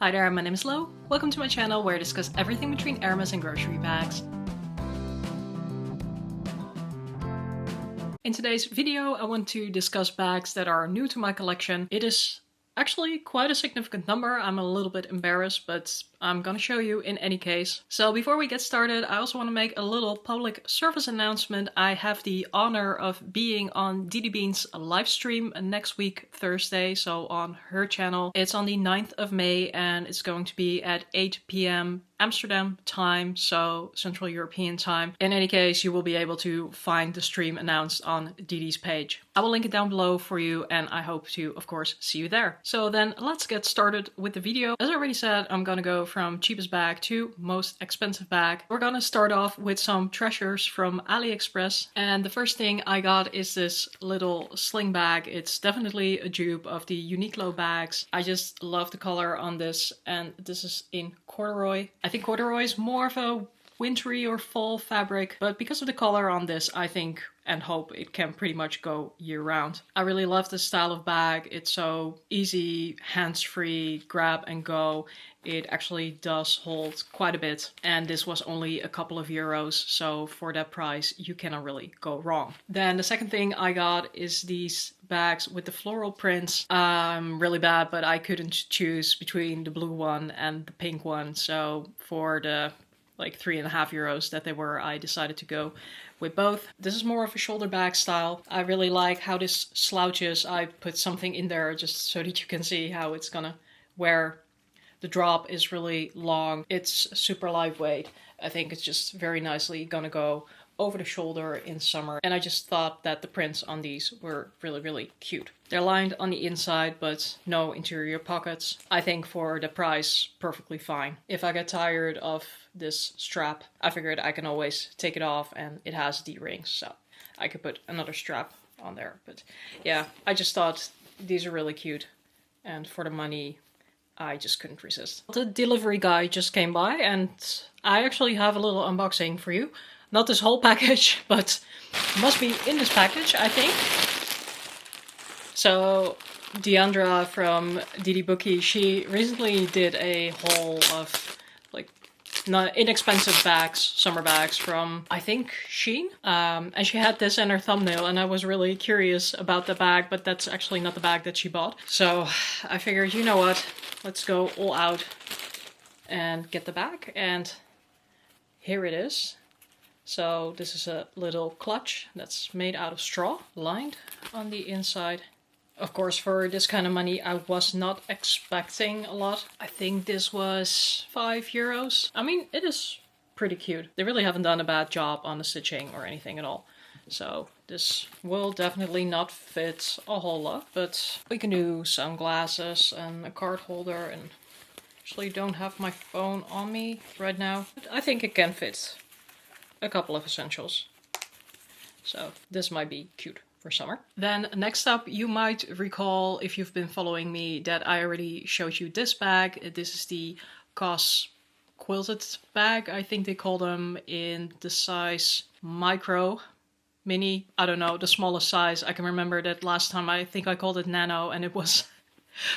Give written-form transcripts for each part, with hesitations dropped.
Hi there, my name is Lo. Welcome to my channel where I discuss everything between Hermes and grocery bags. In today's video, I want to discuss bags that are new to my collection. It is actually quite a significant number. I'm a little bit embarrassed, but I'm gonna show you in any case. So before we get started, I also want to make a little public service announcement. I have the honor of being on Didi Bean's live stream next week, Thursday, so on her channel. It's on the 9th of May and it's going to be at 8 p.m. Amsterdam time, so Central European time. In any case, you will be able to find the stream announced on Didi's page. I will link it down below for you and I hope to, of course, see you there. So then let's get started with the video. As I already said, I'm gonna go from cheapest bag to most expensive bag. We're gonna start off with some treasures from AliExpress. And the first thing I got is this little sling bag. It's definitely a dupe of the Uniqlo bags. I just love the color on this, and this is in corduroy. I think corduroy is more of a wintry or fall fabric, but because of the color on this, I think and hope it can pretty much go year round. I really love this style of bag. It's so easy, hands-free, grab and go. It actually does hold quite a bit, and this was only a couple of euros, so for that price you cannot really go wrong. Then the second thing I got is these bags with the floral prints. Really bad, but I couldn't choose between the blue one and the pink one, so for the like 3.5 euros that they were, I decided to go with both. This is more of a shoulder bag style. I really like how this slouches. I put something in there just so that you can see how it's gonna wear. The drop is really long. It's super lightweight. I think it's just very nicely gonna go over the shoulder in summer. And I just thought that the prints on these were really, really cute. They're lined on the inside, but no interior pockets. I think for the price, perfectly fine. If I get tired of this strap, I figured I can always take it off, and it has D-rings, so I could put another strap on there. But yeah, I just thought these are really cute, and for the money, I just couldn't resist. The delivery guy just came by, and I actually have a little unboxing for you. Not this whole package, but must be in this package, I think. So, Deandra from Didi Bookie, she recently did a haul of like not inexpensive bags, summer bags from, I think, Shein. And she had this in her thumbnail, and I was really curious about the bag, but that's actually not the bag that she bought. So I figured, you know what, let's go all out and get the bag, and here it is. So this is a little clutch that's made out of straw, lined on the inside. Of course, for this kind of money, I was not expecting a lot. I think this was 5 euros. I mean, it is pretty cute. They really haven't done a bad job on the stitching or anything at all. So this will definitely not fit a whole lot, but we can do sunglasses and a card holder, and actually don't have my phone on me right now. But I think it can fit a couple of essentials. So this might be cute for summer. Then next up, you might recall, if you've been following me, that I already showed you this bag. This is the COS Quilted bag. I think they call them in the size micro, mini, I don't know, the smallest size. I can remember that last time I think I called it nano, and it was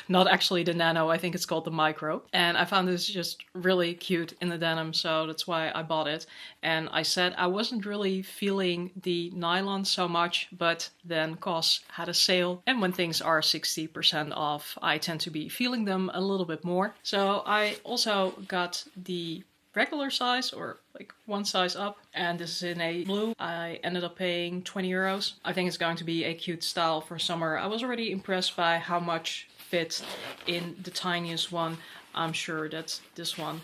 not actually the nano, I think it's called the micro. And I found this just really cute in the denim, so that's why I bought it. And I said I wasn't really feeling the nylon so much, but then COS had a sale. And when things are 60% off, I tend to be feeling them a little bit more. So I also got the regular size, or like one size up, and this is in a blue. I ended up paying 20 euros. I think it's going to be a cute style for summer. I was already impressed by how much fit in the tiniest one. I'm sure that this one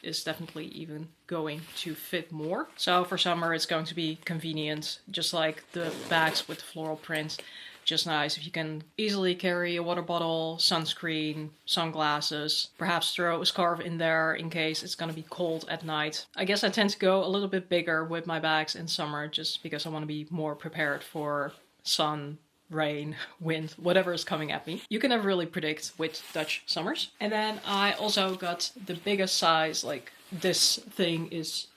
is definitely even going to fit more. So for summer it's going to be convenient, just like the bags with the floral print. Just nice if you can easily carry a water bottle, sunscreen, sunglasses, perhaps throw a scarf in there in case it's gonna be cold at night. I guess I tend to go a little bit bigger with my bags in summer just because I want to be more prepared for sun, rain, wind, whatever is coming at me. You can never really predict with Dutch summers. And then I also got the biggest size. Like, this thing is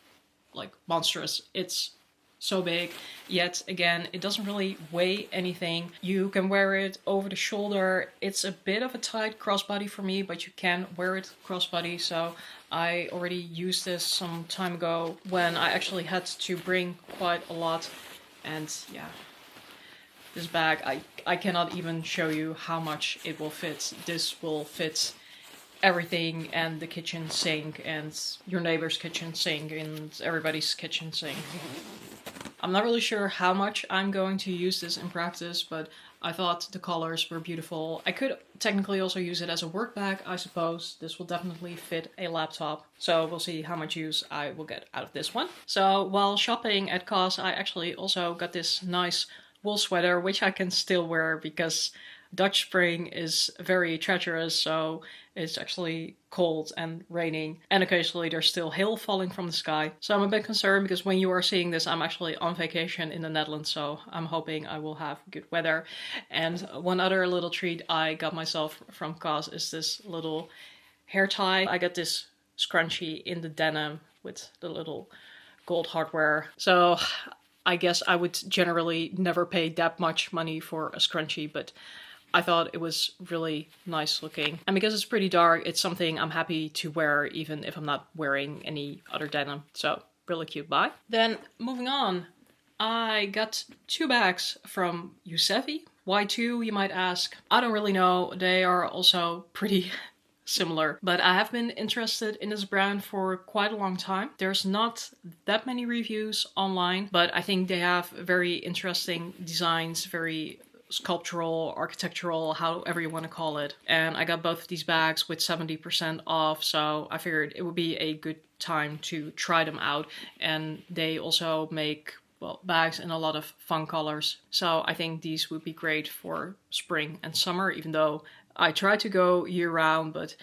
like monstrous. It's so big, yet again, it doesn't really weigh anything. You can wear it over the shoulder. It's a bit of a tight crossbody for me, but you can wear it crossbody. So I already used this some time ago when I actually had to bring quite a lot. And yeah, this bag, I cannot even show you how much it will fit. This will fit everything, and the kitchen sink, and your neighbor's kitchen sink, and everybody's kitchen sink. I'm not really sure how much I'm going to use this in practice, but I thought the colors were beautiful. I could technically also use it as a work bag, I suppose. This will definitely fit a laptop. So we'll see how much use I will get out of this one. So while shopping at COS, I actually also got this nice wool sweater, which I can still wear because Dutch spring is very treacherous, so it's actually cold and raining, and occasionally there's still hail falling from the sky. So I'm a bit concerned because when you are seeing this, I'm actually on vacation in the Netherlands, so I'm hoping I will have good weather. And one other little treat I got myself from COS is this little hair tie. I got this scrunchie in the denim with the little gold hardware. So I guess I would generally never pay that much money for a scrunchie, but I thought it was really nice looking. And because it's pretty dark, it's something I'm happy to wear even if I'm not wearing any other denim. So really cute buy. Then moving on, I got 2 bags from Yevi. Why 2, you might ask? I don't really know. They are also pretty similar, but I have been interested in this brand for quite a long time. There's not that many reviews online, but I think they have very interesting designs, very sculptural, architectural, however you want to call it. And I got both of these bags with 70% off, so I figured it would be a good time to try them out. And they also make, well, bags in a lot of fun colors. So I think these would be great for spring and summer, even though I try to go year round, but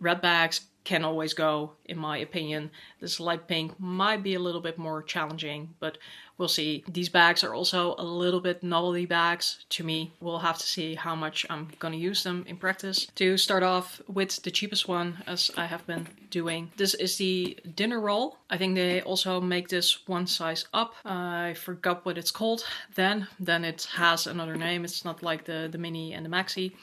red bags can always go, in my opinion. This light pink might be a little bit more challenging, but we'll see. These bags are also a little bit novelty bags to me. We'll have to see how much I'm gonna use them in practice. To start off with the cheapest one, as I have been doing. This is the dinner roll. I think they also make this one size up. I forgot what it's called then. Then it has another name. It's not like the mini and the maxi.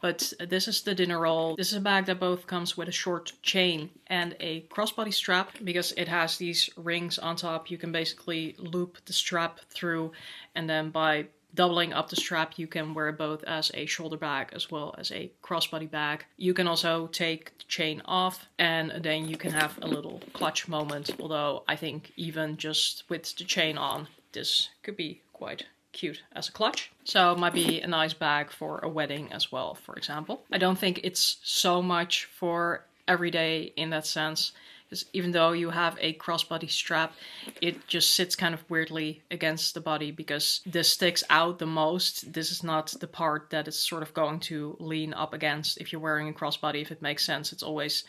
But this is the dinner roll. This is a bag that both comes with a short chain and a crossbody strap. Because it has these rings on top, you can basically loop the strap through, and then by doubling up the strap, you can wear it both as a shoulder bag as well as a crossbody bag. You can also take the chain off, and then you can have a little clutch moment. Although I think even just with the chain on, this could be quite cute as a clutch. So it might be a nice bag for a wedding as well, for example. I don't think it's so much for every day in that sense, because even though you have a crossbody strap, it just sits kind of weirdly against the body because this sticks out the most. This is not the part that it's sort of going to lean up against if you're wearing a crossbody, if it makes sense. It's always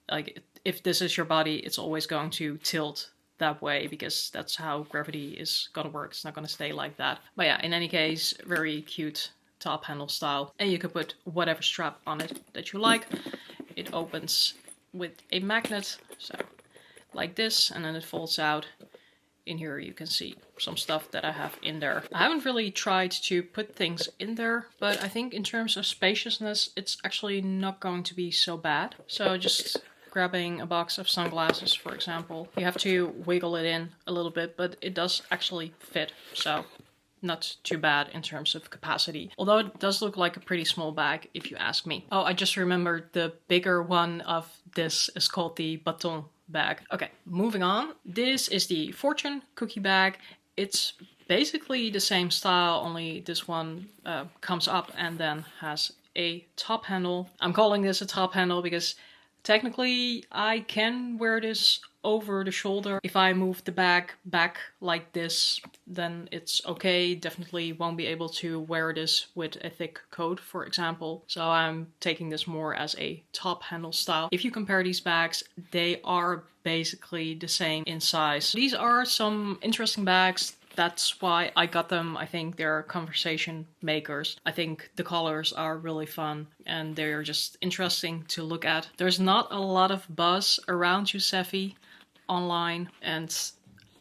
like, if this is your body, it's always going to tilt that way because that's how gravity is gonna work. It's not gonna stay like that. But yeah, in any case, very cute top handle style. And you can put whatever strap on it that you like. It opens with a magnet, so like this, and then it folds out. In here you can see some stuff that I have in there. I haven't really tried to put things in there, but I think in terms of spaciousness, it's actually not going to be so bad. So just grabbing a box of sunglasses, for example. You have to wiggle it in a little bit, but it does actually fit, so not too bad in terms of capacity. Although it does look like a pretty small bag, if you ask me. Oh, I just remembered the bigger one of this is called the Baton bag. Okay, moving on. This is the Fortune cookie bag. It's basically the same style, only this one comes up and then has a top handle. I'm calling this a top handle because technically, I can wear this over the shoulder. If I move the bag back like this, then it's okay. Definitely won't be able to wear this with a thick coat, for example. So I'm taking this more as a top handle style. If you compare these bags, they are basically the same in size. These are some interesting bags. That's why I got them. I think they're conversation makers. I think the colors are really fun and they're just interesting to look at. There's not a lot of buzz around Yevi online, and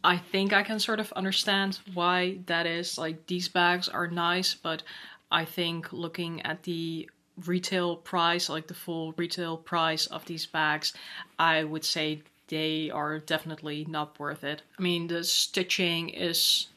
I think I can sort of understand why that is. Like, these bags are nice, but I think looking at the retail price, like the full retail price of these bags, I would say they are definitely not worth it. I mean, the stitching is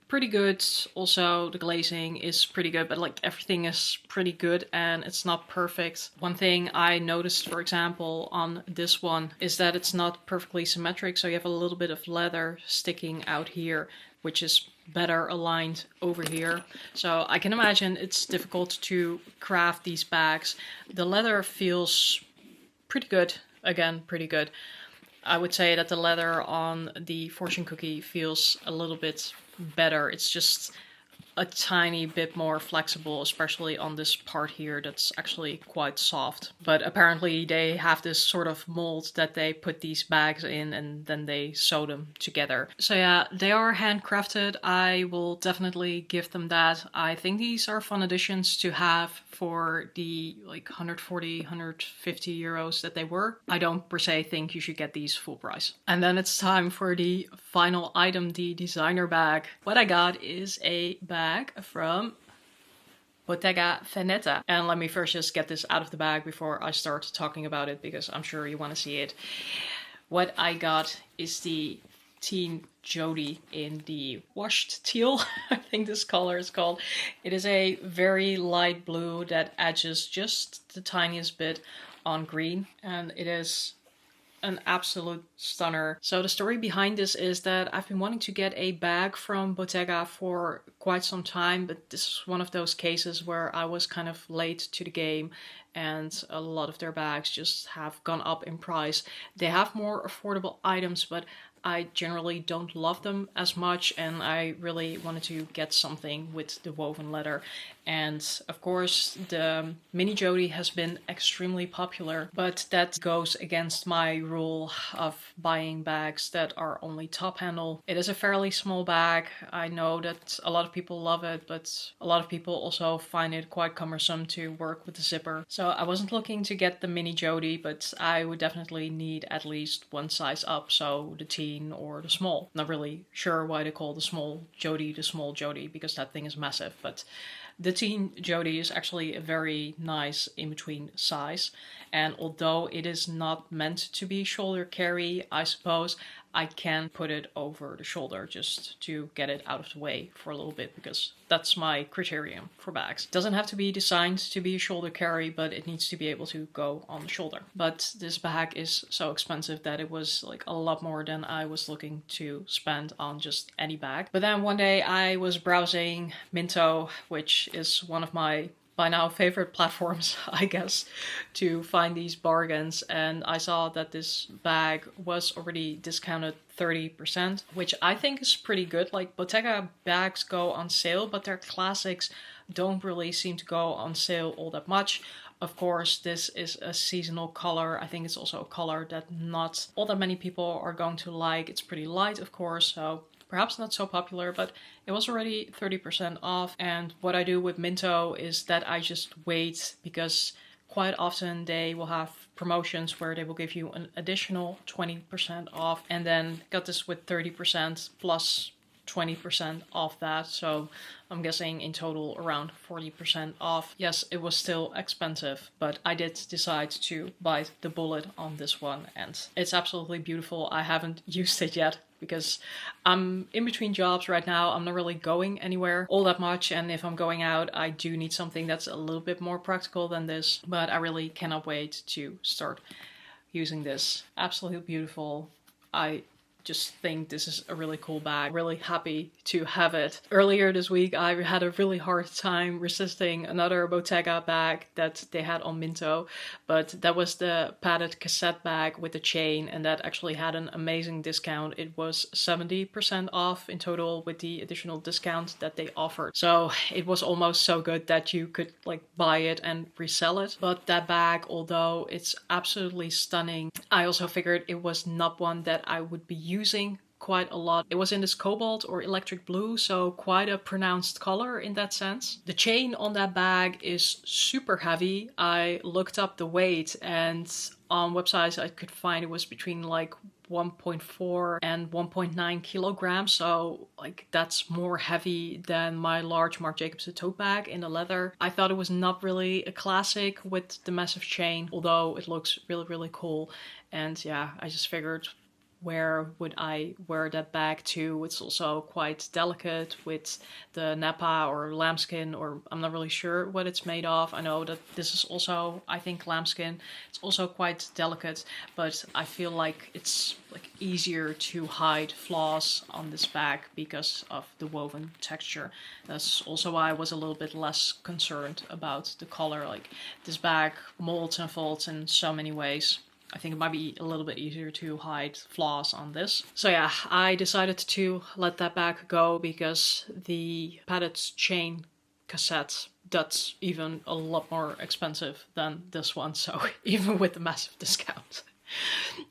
pretty good. Also, the glazing is pretty good, but like everything is pretty good and it's not perfect. One thing I noticed, for example, on this one is that it's not perfectly symmetric. So you have a little bit of leather sticking out here, which is better aligned over here. So I can imagine it's difficult to craft these bags. The leather feels pretty good. Again, pretty good. I would say that the leather on the fortune cookie feels a little bit better. It's just a tiny bit more flexible, especially on this part here that's actually quite soft. But apparently they have this sort of mold that they put these bags in and then they sew them together. So yeah, they are handcrafted. I will definitely give them that. I think these are fun additions to have for the like 140, 150 euros that they were. I don't per se think you should get these full price. And then it's time for the final item, the designer bag. What I got is a bag from Bottega Veneta. And let me first just get this out of the bag before I start talking about it, because I'm sure you want to see it. What I got is the Teen Jody in the washed teal. I think this color is called. It is a very light blue that edges just the tiniest bit on green, and it is an absolute stunner. So the story behind this is that I've been wanting to get a bag from Bottega for quite some time, but this is one of those cases where I was kind of late to the game and a lot of their bags just have gone up in price. They have more affordable items, but I generally don't love them as much, and I really wanted to get something with the woven leather. And of course, the Mini Jody has been extremely popular, but that goes against my rule of buying bags that are only top handle. It is a fairly small bag. I know that a lot of people love it, but a lot of people also find it quite cumbersome to work with the zipper. So I wasn't looking to get the Mini Jody, but I would definitely need at least one size up, so the teen or the small. Not really sure why they call the small Jody, because that thing is massive, but the Teen Jody is actually a very nice in-between size, and although it is not meant to be shoulder carry, I suppose I can put it over the shoulder just to get it out of the way for a little bit, because that's my criterion for bags. It doesn't have to be designed to be a shoulder carry, but it needs to be able to go on the shoulder. But this bag is so expensive that it was like a lot more than I was looking to spend on just any bag. But then one day I was browsing Minto, which is one of my by now favorite platforms, I guess, to find these bargains, and I saw that this bag was already discounted 30%, which I think is pretty good. Like, Bottega bags go on sale, but their classics don't really seem to go on sale all that much. Of course, this is a seasonal color. I think it's also a color that not all that many people are going to like. It's pretty light, of course, so perhaps not so popular, but it was already 30% off. And what I do with Minto is that I just wait, because quite often they will have promotions where they will give you an additional 20% off, and then got this with 30% plus 20% off that. So I'm guessing in total around 40% off. Yes, it was still expensive, but I did decide to bite the bullet on this one, and it's absolutely beautiful. I haven't used it yet because I'm in between jobs right now. I'm not really going anywhere all that much, and if I'm going out, I do need something that's a little bit more practical than this, but I really cannot wait to start using this. Absolutely beautiful. I just think this is a really cool bag. Really happy to have it. Earlier this week, I had a really hard time resisting another Bottega bag that they had on Minto, but that was the padded cassette bag with the chain, and that actually had an amazing discount. It was 70% off in total with the additional discount that they offered. So it was almost so good that you could like buy it and resell it. But that bag, although it's absolutely stunning, I also figured it was not one that I would be using quite a lot. It was in this cobalt or electric blue, so quite a pronounced color in that sense. The chain on that bag is super heavy. I looked up the weight, and on websites I could find it was between like 1.4 and 1.9 kilograms, so like that's more heavy than my large Marc Jacobs tote bag in the leather. I thought it was not really a classic with the massive chain, although it looks really cool. And yeah, I just figured, where would I wear that bag to? It's also quite delicate with the nappa or lambskin, or I'm not really sure what it's made of. I know that this is also, I think, lambskin. It's also quite delicate, but I feel like it's like easier to hide flaws on this bag because of the woven texture. That's also why I was a little bit less concerned about the color. Like, this bag molds and folds in so many ways. I think it might be a little bit easier to hide flaws on this. So yeah, I decided to let that bag go because the padded chain cassette, that's even a lot more expensive than this one. So even with the massive discount,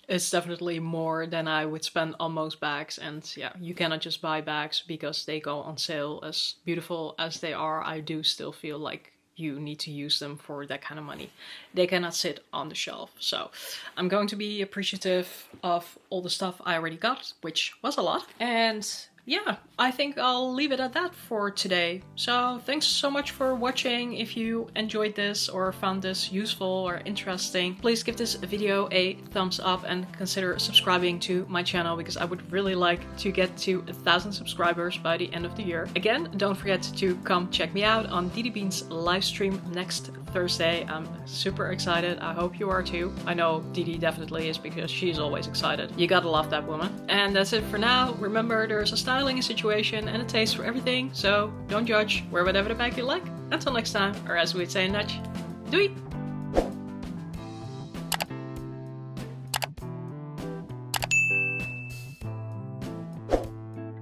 it's definitely more than I would spend on most bags. And yeah, you cannot just buy bags because they go on sale. As beautiful as they are, I do still feel like you need to use them for that kind of money. They cannot sit on the shelf. So I'm going to be appreciative of all the stuff I already got, which was a lot. And yeah, I think I'll leave it at that for today. So thanks so much for watching. If you enjoyed this or found this useful or interesting, please give this video a thumbs up and consider subscribing to my channel, because I would really like to get to 1,000 subscribers by the end of the year. Again, don't forget to come check me out on Didi Bean's live stream next Thursday. I'm super excited. I hope you are too. I know Didi definitely is, because she's always excited. You gotta love that woman. And that's it for now. Remember, there's a styling situation and a taste for everything, so don't judge. Wear whatever the bag you like. Until next time, or as we'd say in Dutch, doei!